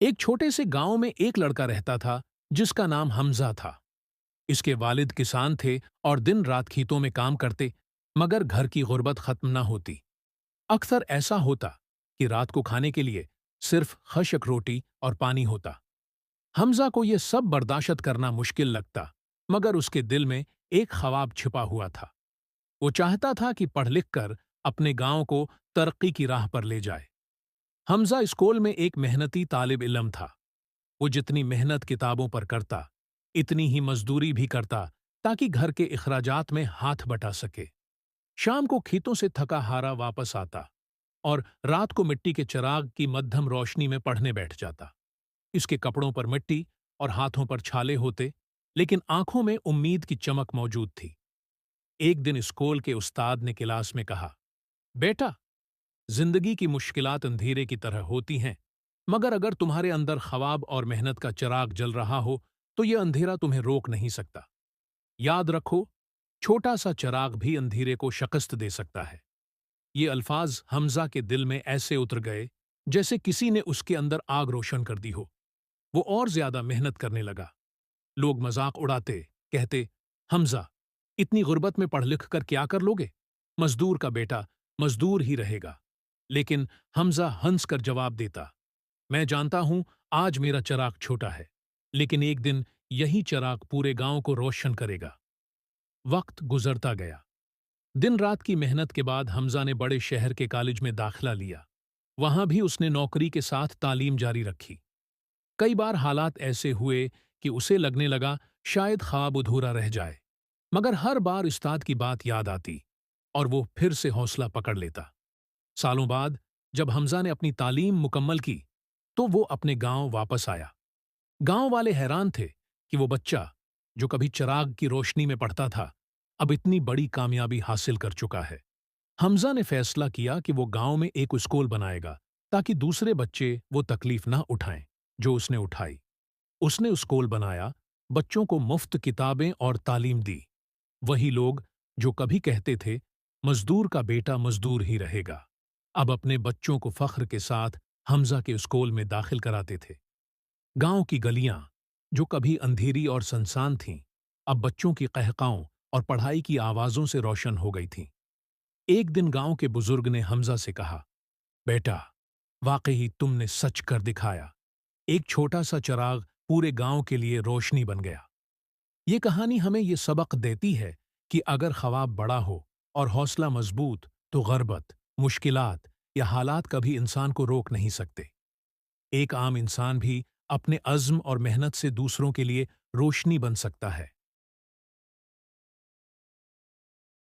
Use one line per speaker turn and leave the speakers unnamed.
ایک چھوٹے سے گاؤں میں ایک لڑکا رہتا تھا جس کا نام حمزہ تھا۔ اس کے والد کسان تھے اور دن رات کھیتوں میں کام کرتے، مگر گھر کی غربت ختم نہ ہوتی۔ اکثر ایسا ہوتا کہ رات کو کھانے کے لیے صرف خشک روٹی اور پانی ہوتا۔ حمزہ کو یہ سب برداشت کرنا مشکل لگتا، مگر اس کے دل میں ایک خواب چھپا ہوا تھا۔ وہ چاہتا تھا کہ پڑھ لکھ کر اپنے گاؤں کو ترقی کی راہ پر لے جائے۔ حمزہ اسکول میں ایک محنتی طالب علم تھا۔ وہ جتنی محنت کتابوں پر کرتا، اتنی ہی مزدوری بھی کرتا تاکہ گھر کے اخراجات میں ہاتھ بٹا سکے۔ شام کو کھیتوں سے تھکا ہارا واپس آتا اور رات کو مٹی کے چراغ کی مدھم روشنی میں پڑھنے بیٹھ جاتا۔ اس کے کپڑوں پر مٹی اور ہاتھوں پر چھالے ہوتے، لیکن آنکھوں میں امید کی چمک موجود تھی۔ ایک دن اسکول کے استاد نے کلاس میں کہا، بیٹا، زندگی کی مشکلات اندھیرے کی طرح ہوتی ہیں، مگر اگر تمہارے اندر خواب اور محنت کا چراغ جل رہا ہو تو یہ اندھیرا تمہیں روک نہیں سکتا۔ یاد رکھو، چھوٹا سا چراغ بھی اندھیرے کو شکست دے سکتا ہے۔ یہ الفاظ حمزہ کے دل میں ایسے اتر گئے جیسے کسی نے اس کے اندر آگ روشن کر دی ہو۔ وہ اور زیادہ محنت کرنے لگا۔ لوگ مذاق اڑاتے، کہتے، حمزہ، اتنی غربت میں پڑھ لکھ کر کیا کر لوگے؟ مزدور کا بیٹا مزدور ہی رہے گا۔ لیکن حمزہ ہنس کر جواب دیتا، میں جانتا ہوں آج میرا چراغ چھوٹا ہے، لیکن ایک دن یہی چراغ پورے گاؤں کو روشن کرے گا۔ وقت گزرتا گیا۔ دن رات کی محنت کے بعد حمزہ نے بڑے شہر کے کالج میں داخلہ لیا۔ وہاں بھی اس نے نوکری کے ساتھ تعلیم جاری رکھی۔ کئی بار حالات ایسے ہوئے کہ اسے لگنے لگا شاید خواب ادھورا رہ جائے، مگر ہر بار استاد کی بات یاد آتی اور وہ پھر سے حوصلہ پکڑ لیتا۔ سالوں بعد جب حمزہ نے اپنی تعلیم مکمل کی تو وہ اپنے گاؤں واپس آیا۔ گاؤں والے حیران تھے کہ وہ بچہ جو کبھی چراغ کی روشنی میں پڑھتا تھا، اب اتنی بڑی کامیابی حاصل کر چکا ہے۔ حمزہ نے فیصلہ کیا کہ وہ گاؤں میں ایک اسکول بنائے گا تاکہ دوسرے بچے وہ تکلیف نہ اٹھائیں جو اس نے اٹھائی۔ اس نے اسکول بنایا، بچوں کو مفت کتابیں اور تعلیم دی۔ وہی لوگ جو کبھی کہتے تھے مزدور کا بیٹا مزدور ہی رہے گا، اب اپنے بچوں کو فخر کے ساتھ حمزہ کے اسکول میں داخل کراتے تھے۔ گاؤں کی گلیاں جو کبھی اندھیری اور سنسان تھیں، اب بچوں کی قہقہوں اور پڑھائی کی آوازوں سے روشن ہو گئی تھیں۔ ایک دن گاؤں کے بزرگ نے حمزہ سے کہا، بیٹا، واقعی تم نے سچ کر دکھایا۔ ایک چھوٹا سا چراغ پورے گاؤں کے لیے روشنی بن گیا۔ یہ کہانی ہمیں یہ سبق دیتی ہے کہ اگر خواب بڑا ہو اور حوصلہ مضبوط تو غربت، مشکلات یا حالات کبھی انسان کو روک نہیں سکتے۔ ایک عام انسان بھی اپنے عزم اور محنت سے دوسروں کے لیے روشنی بن سکتا ہے۔